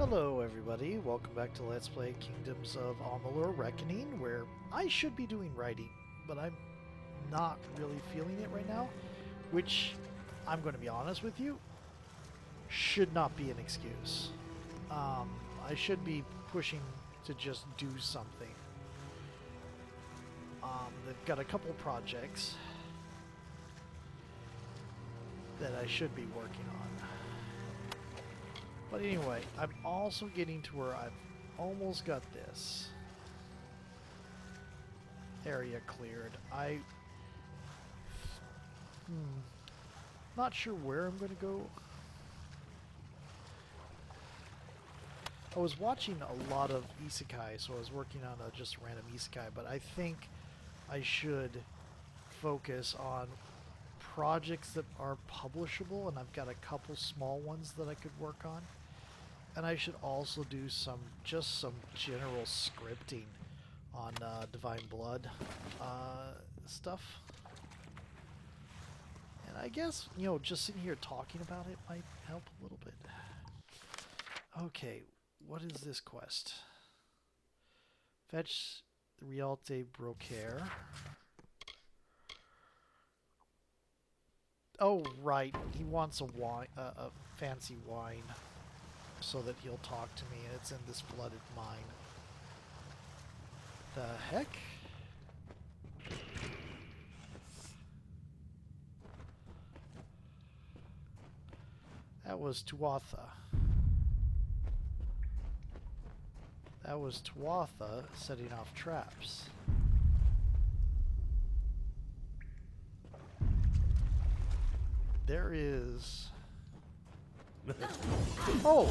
Hello everybody, welcome back to Let's Play Kingdoms of Amalur Reckoning, where I should be doing writing, but I'm not really feeling it right now, which, I'm going to be honest with you, should not be an excuse. I should be pushing to just do something. They've got a couple projects that I should be working on. But anyway, I'm also getting to where I've almost got this area cleared. Not sure where I'm going to go. I was watching a lot of isekai, so I was working on a just random isekai, but I think I should focus on projects that are publishable, and I've got a couple small ones that I could work on. And I should also do some general scripting on Divine Blood stuff. And I guess, you know, just sitting here talking about it might help a little bit. Okay, what is this quest? Fetch the Rialte Brocaire. Oh, right. He wants a wine, a fancy wine, so that he'll talk to me, and it's in this flooded mine. The heck? That was Tuatha. That was Tuatha setting off traps. There is... Oh!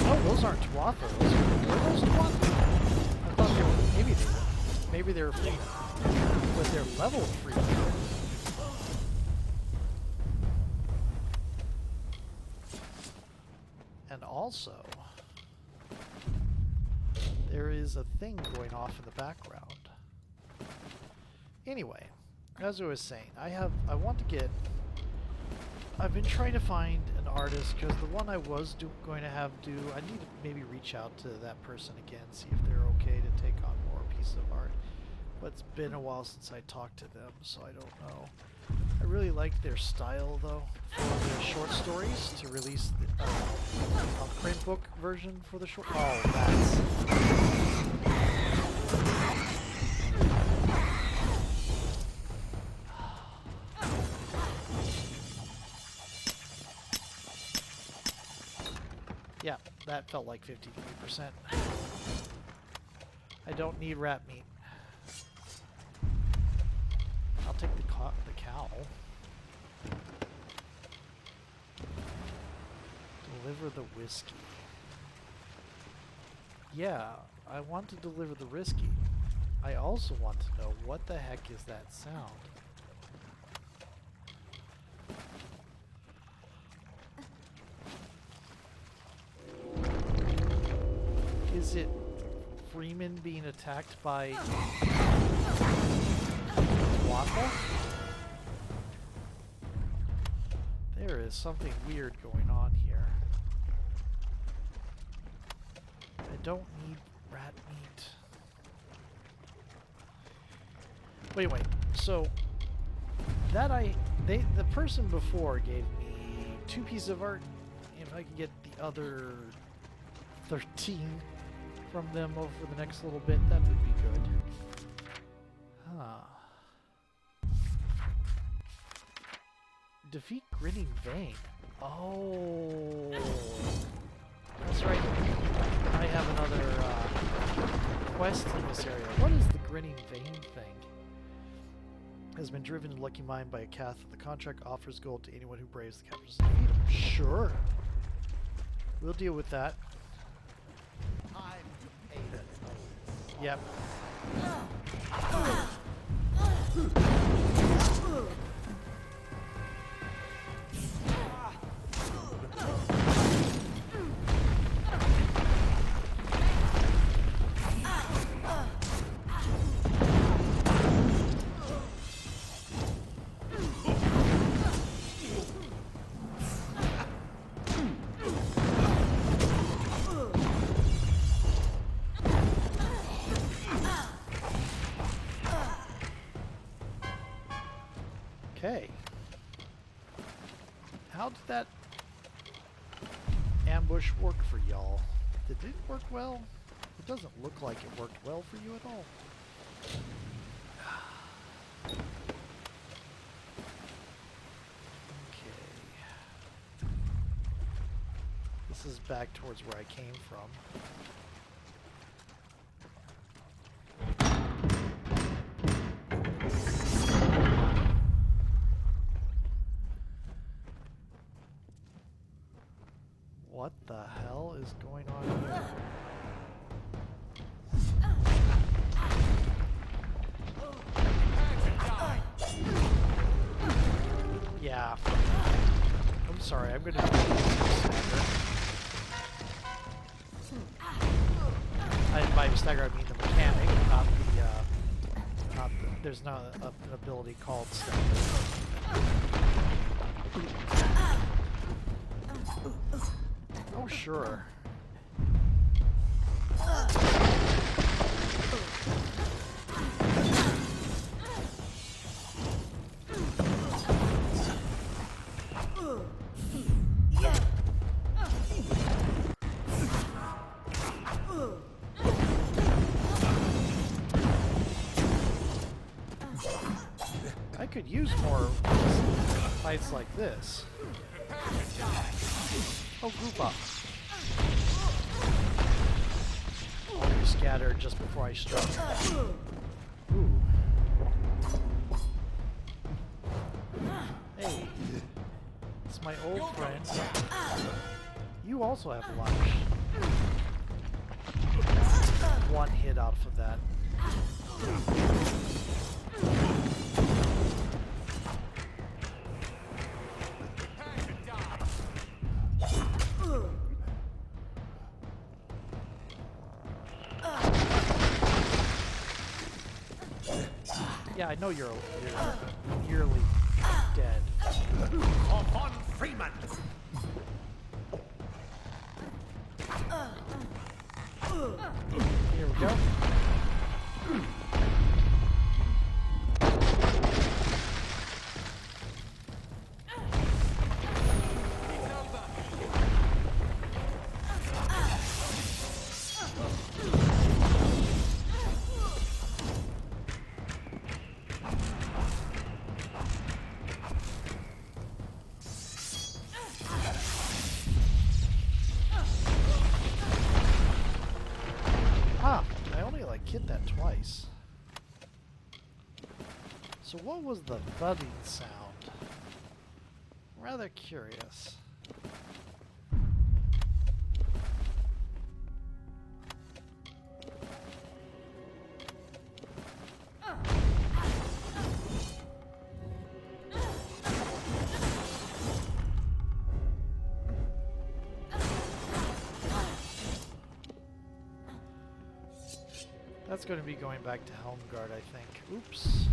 Oh, those aren't Tuatha. Were those Tuatha? I thought they were... Maybe they were Freeman. But they're level Freeman. And also, there is a thing going off in the background. Anyway, as I was saying, I want to get... I've been trying to find an artist, because the one I was going to have do, I need to maybe reach out to that person again, see if they're okay to take on more pieces of art. But it's been a while since I talked to them, so I don't know. I really like their style, though, for the short stories, to release the, a print book version for the short... Oh, that's... Yeah, that felt like 53%. I don't need rat meat. I'll take the cow. Deliver the whiskey. Yeah, I want to deliver the whiskey. I also want to know what the heck is that sound. Is it Freeman being attacked by Waka? There is something weird going on here. I don't need rat meat. Wait, so that the person before gave me 2 pieces of art. If I could get the other 13 from them over the next little bit, that would be good. Defeat Grinning Vein. Oh, that's right. I have another quest in this area. What is the Grinning Vein thing? Has been driven to Lucky Mine by a Cath. The contract offers gold to anyone who braves the captors and defeat him. Sure. We'll deal with that. Yep. Okay. How did that ambush work for y'all? Did it work well? It doesn't look like it worked well for you at all. Okay. This is back towards where I came from. What the hell is going on here? Yeah. I'm sorry, I'm gonna do stagger. By stagger I mean the mechanic, not the there's not an ability called stagger. Oh, sure. I could use more fights like this. Oh, group up. Oh, you scattered just before I struck. Ooh. Hey. It's my old friend. You also have a lot of one hit out of that. Yeah, I know you're nearly dead. Von Freeman. Here we go. Hit that twice. So what was the thudding sound? Rather curious. That's going to be going back to Helmgard, I think. Oops.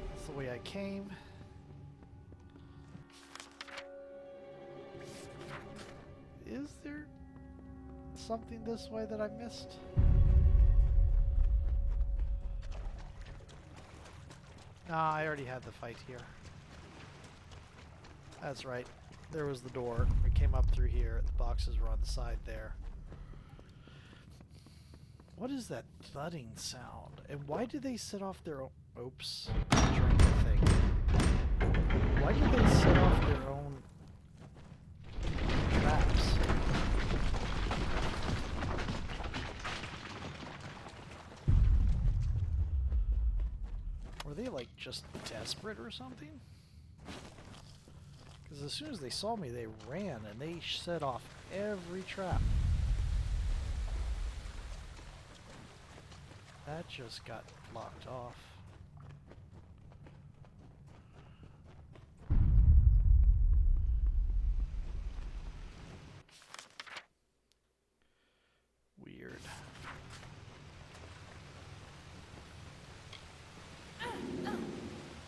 That's the way I came. Is there something this way that I missed? Nah, I already had the fight here. That's right. There was the door. We came up through here. The boxes were on the side there. What is that thudding sound? And why do they set off their own... Oops. I'm trying to think. Why do they set off their own traps? Were they like just desperate or something? Because as soon as they saw me, they ran and they set off every trap. That just got blocked off. Weird.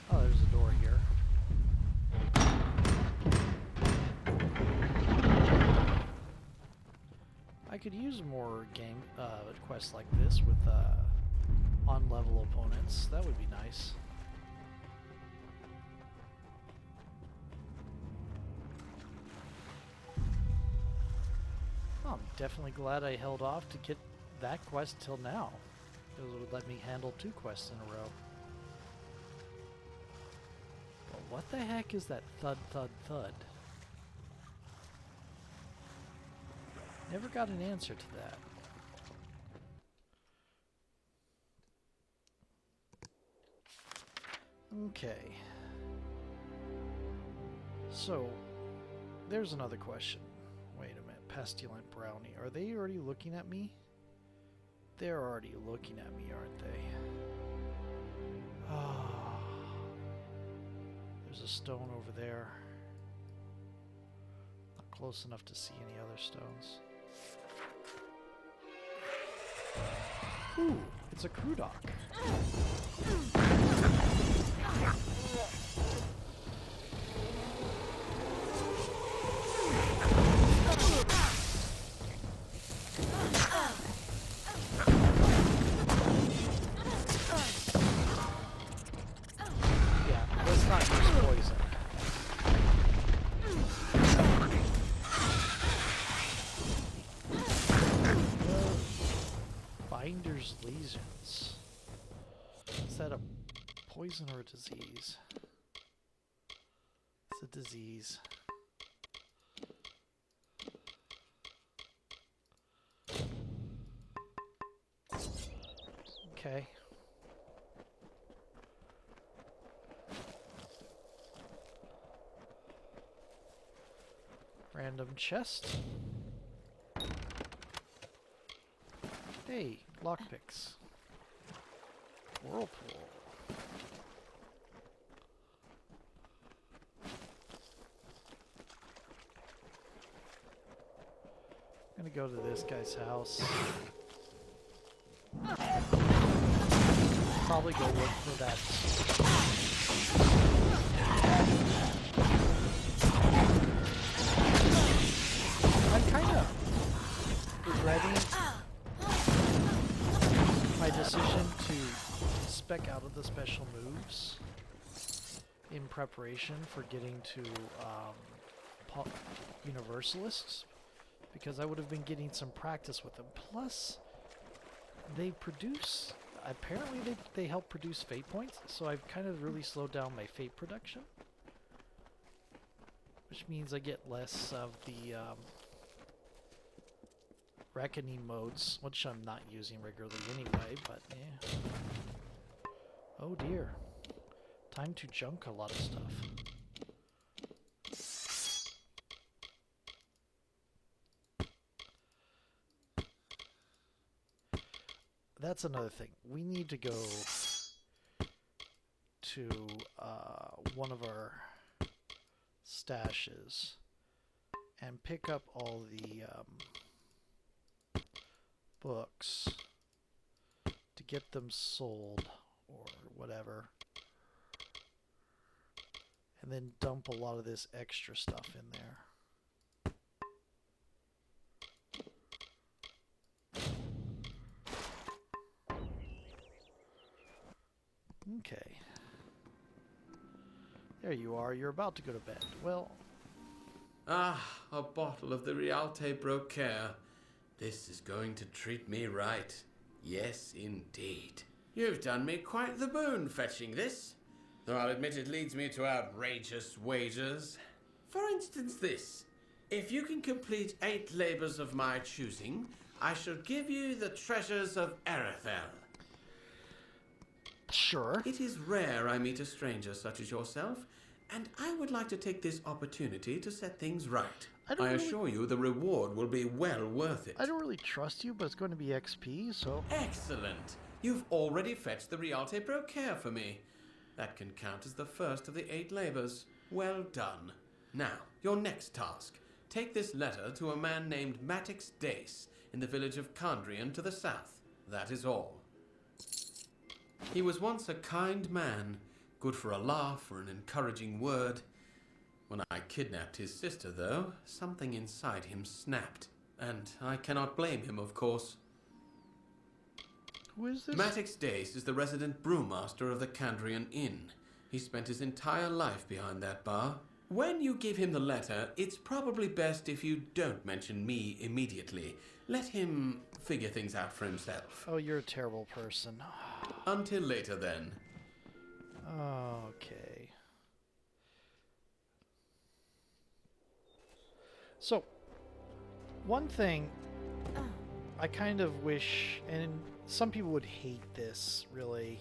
Oh, there's a door here. I could use more game quests like this with on-level opponents. That would be nice. I'm definitely glad I held off to get that quest till now. Because it would let me handle 2 quests in a row. But what the heck is that thud thud thud? Never got an answer to that. Okay. So, there's another question. Wait a minute. Pestilent Brownie. Are they already looking at me? They're already looking at me, aren't they? Ah. There's a stone over there. Not close enough to see any other stones. Ooh, it's a crew dock. Yeah, let's not use poison. Binder's lesions. Is that a poison or a disease? It's a disease. Okay. Random chest. Hey, lockpicks. Whirlpool. I'm gonna go to this guy's house. Probably go look for that. I'm kind of regretting my decision to spec out of the special moves in preparation for getting to Universalists, because I would have been getting some practice with them. Plus, they produce, apparently they help produce fate points, so I've kind of really slowed down my fate production, which means I get less of the reckoning modes, which I'm not using regularly anyway, but yeah. Oh dear. Time to junk a lot of stuff. That's another thing. We need to go to one of our stashes and pick up all the books to get them sold or whatever, and then dump a lot of this extra stuff in there. Okay. There you are. You're about to go to bed. Well... Ah, a bottle of the Rialte Brocaire. This is going to treat me right. Yes, indeed. You've done me quite the boon fetching this, though I'll admit it leads me to outrageous wagers. For instance this. If you can complete 8 labors of my choosing, I shall give you the treasures of Erethel. Sure. It is rare I meet a stranger such as yourself, and I would like to take this opportunity to set things right. I assure you the reward will be well worth it. I don't really trust you, but it's going to be XP, so... Excellent! You've already fetched the Rialte Brocaire for me. That can count as the first of the 8 labors. Well done. Now, your next task. Take this letter to a man named Matix Dace in the village of Condrian to the south. That is all. He was once a kind man, good for a laugh or an encouraging word. When I kidnapped his sister, though, something inside him snapped. And I cannot blame him, of course. Who is this? Matix Dace is the resident brewmaster of the Condrian Inn. He spent his entire life behind that bar. When you give him the letter, it's probably best if you don't mention me immediately. Let him figure things out for himself. Oh, you're a terrible person. Until later, then. Okay. So, one thing I kind of wish, and some people would hate this, really,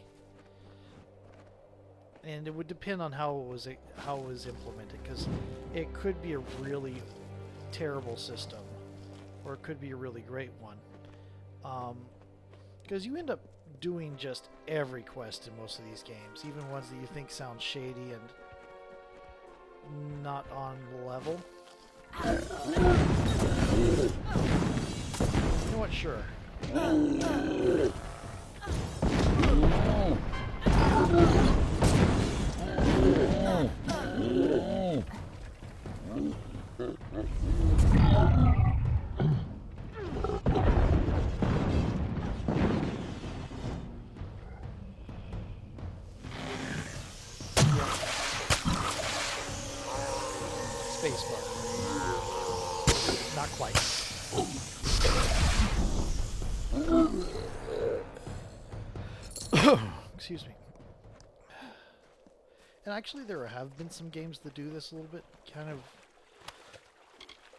and it would depend on how it was implemented, because it could be a really terrible system, or it could be a really great one. Because you end up doing just every quest in most of these games, even ones that you think sound shady and not on level. You know what? Sure. Spacebar. Not quite. Excuse me. And actually there have been some games that do this a little bit, kind of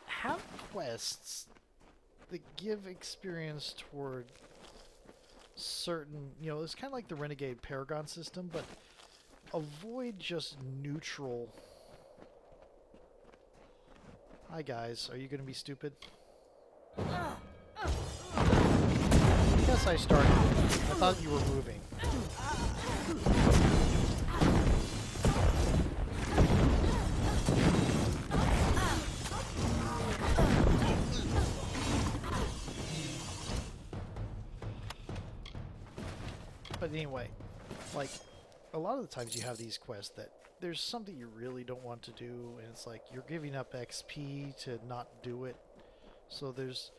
have quests that give experience toward certain, you know, it's kind of like the Renegade Paragon system, but avoid just neutral. Hi guys, are you going to be stupid? Yes, I started. I thought you were moving. But anyway, like, a lot of the times you have these quests that there's something you really don't want to do, and it's like you're giving up XP to not do it. So there's,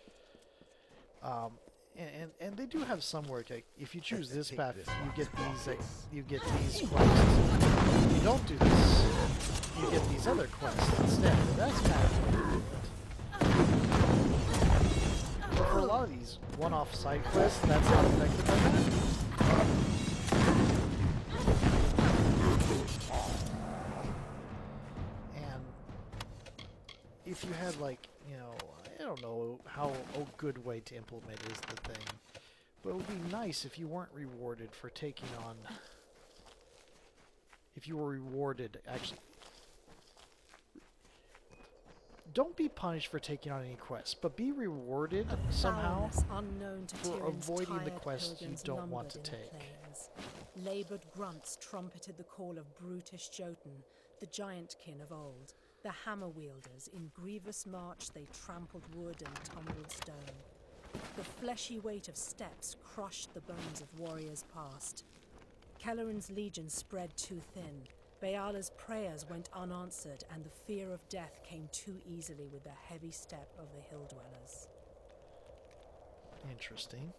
and they do have some work. Like, if you choose this path, you get these quests. If you don't do this, you get these other quests instead. And that's kind of important. But for a lot of these one-off side quests, that's not affected by that. If you had, like, you know, I don't know how a good way to implement is the thing, but it would be nice if you weren't rewarded for taking on, if you were rewarded, actually, don't be punished for taking on any quests, but be rewarded somehow for avoiding the quests you don't want to take. Laboured grunts trumpeted the call of brutish Jotun, the giant kin of old. The hammer wielders, in grievous march, they trampled wood and tumbled stone. The fleshy weight of steppes crushed the bones of warriors past. Kelleran's legion spread too thin. Beala's prayers went unanswered, and the fear of death came too easily with the heavy step of the hill dwellers. Interesting.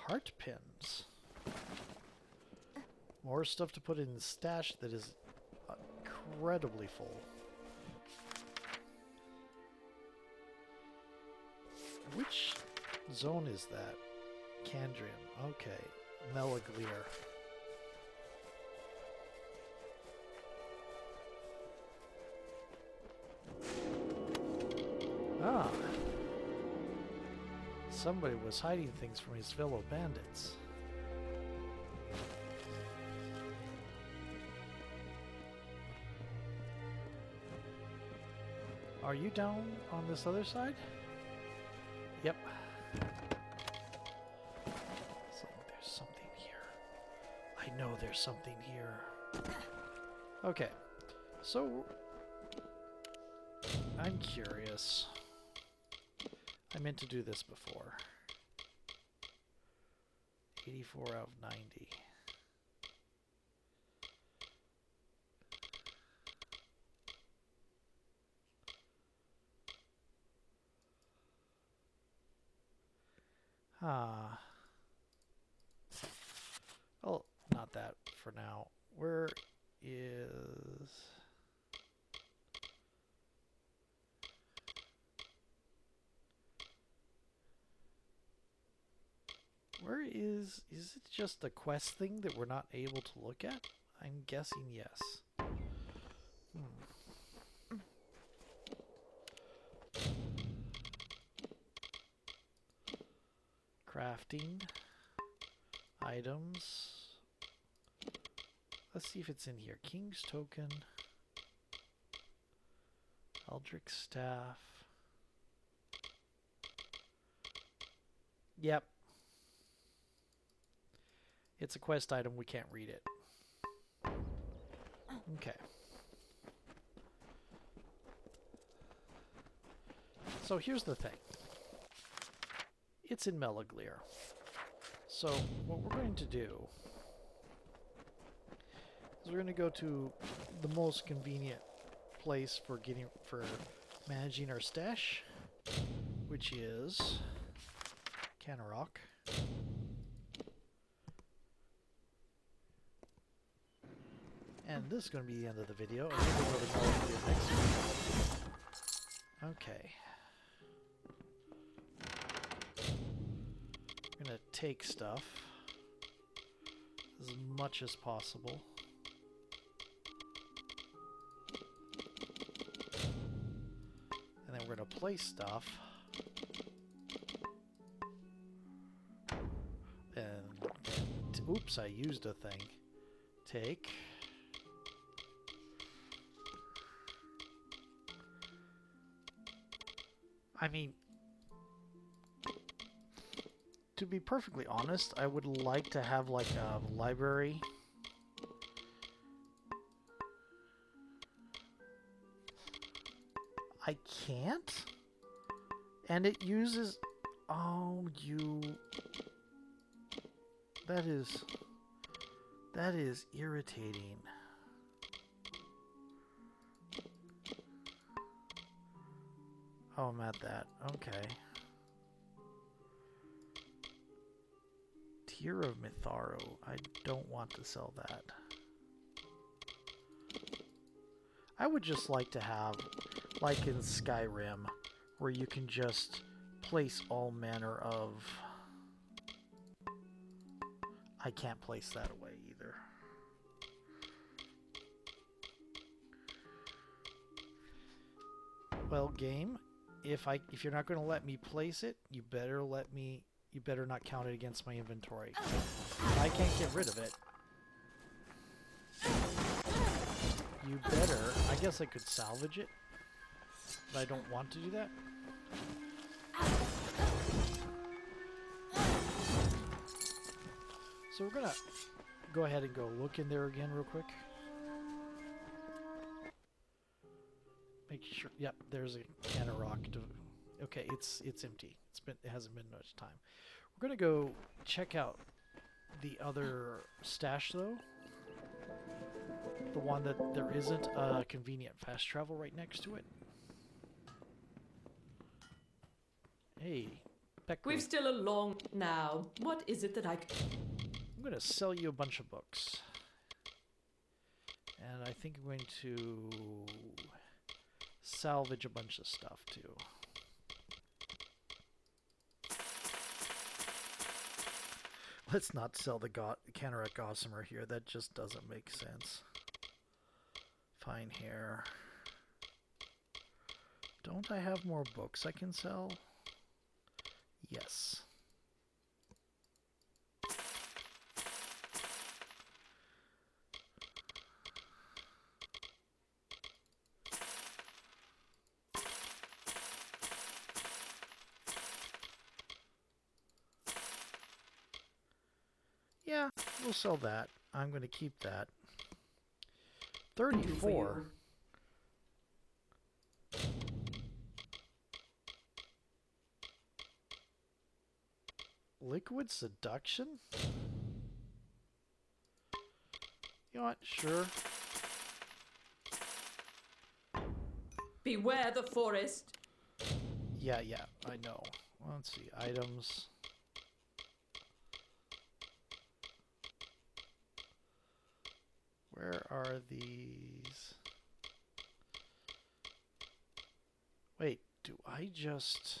Heart pins. More stuff to put in the stash that is incredibly full. Which zone is that? Candrian. Okay. Melaglear. Ah. Somebody was hiding things from his fellow bandits. Are you down on this other side? Yep. So I know there's something here. Okay, so I'm curious. I meant to do this before. 84 out of 90. Ah. Oh, not that for now. Where is... Where is it just the quest thing that we're not able to look at? I'm guessing yes. Crafting. Items. Let's see if it's in here. King's Token. Eldritch Staff. Yep. It's a quest item. We can't read it. Okay. So here's the thing. It's in Melaglir. So what we're going to do is we're going to go to the most convenient place for managing our stash, which is Canarok. And this is going to be the end of the video. And then we'll go to Melaglir next week. Okay. I'm going to take stuff as much as possible. And then we're going to place stuff. And oops, I used a thing. Take. I mean, to be perfectly honest, I would like to have like a library. I can't? And it uses... Oh, you... That is irritating. Oh, I'm at that. Okay. Tear of Mitharo. I don't want to sell that. I would just like to have, like in Skyrim, where you can just place all manner of... I can't place that away either. Well, game, if you're not going to let me place it, you better not count it against my inventory. If I can't get rid of it, you better... I guess I could salvage it, but I don't want to do that. So we're gonna go ahead and go look in there again real quick. Make sure. Yep, there's a can of rock. Okay, it's empty. It hasn't been much time. We're gonna go check out the other stash though. The one that there isn't a convenient fast travel right next to it. Hey, Beck. We've still a long... Now, what is it that I... I'm going to sell you a bunch of books. And I think I'm going to salvage a bunch of stuff too. Let's not sell the Canarak Gossamer here. That just doesn't make sense. Fine hair. Don't I have more books I can sell? Yes. Yeah, we'll sell that. I'm going to keep that. Thank you for 34. Liquid seduction? You know what? Sure. Beware the forest. Yeah, I know. Let's see. Items. Where are these? Wait, do I just...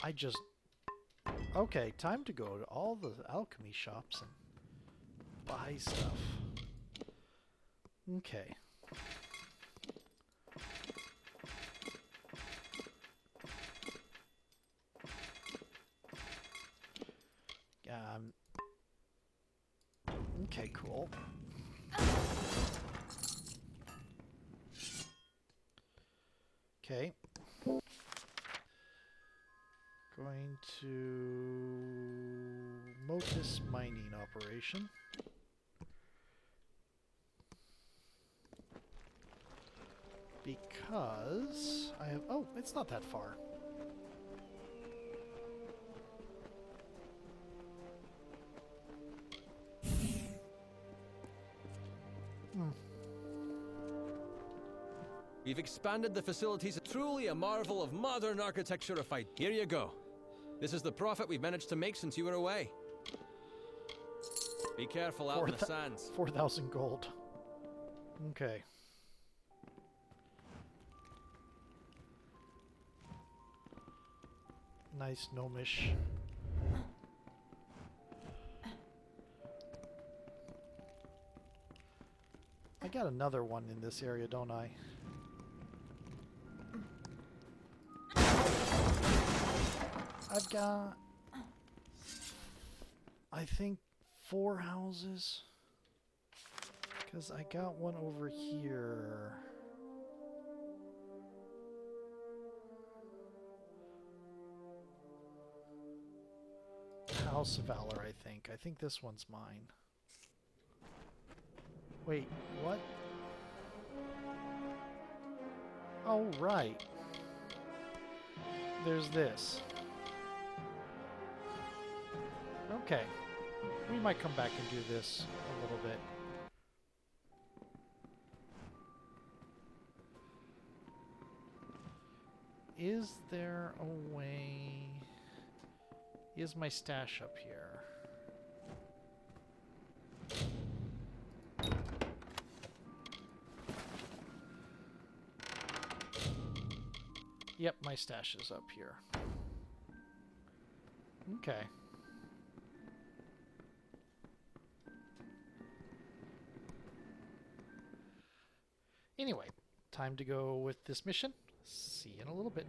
I just... Okay, time to go to all the alchemy shops and buy stuff. Okay. Okay, cool. Okay. Going to Motus mining operation. Because I have... Oh, it's not that far. We've expanded the facilities. Truly a marvel of modern architecture. Here you go. This is the profit we've managed to make since you were away. Be careful out in the sands. 4,000 gold. Okay. Nice gnomish. I got another one in this area, don't I? I've got, I think, 4 houses. Because I got one over here. House of Valor, I think. I think this one's mine. Wait, what? Oh, right. There's this. Okay. We might come back and do this a little bit. Is there a way... Is my stash up here? Yep, my stash is up here. Okay. Anyway, time to go with this mission. See you in a little bit.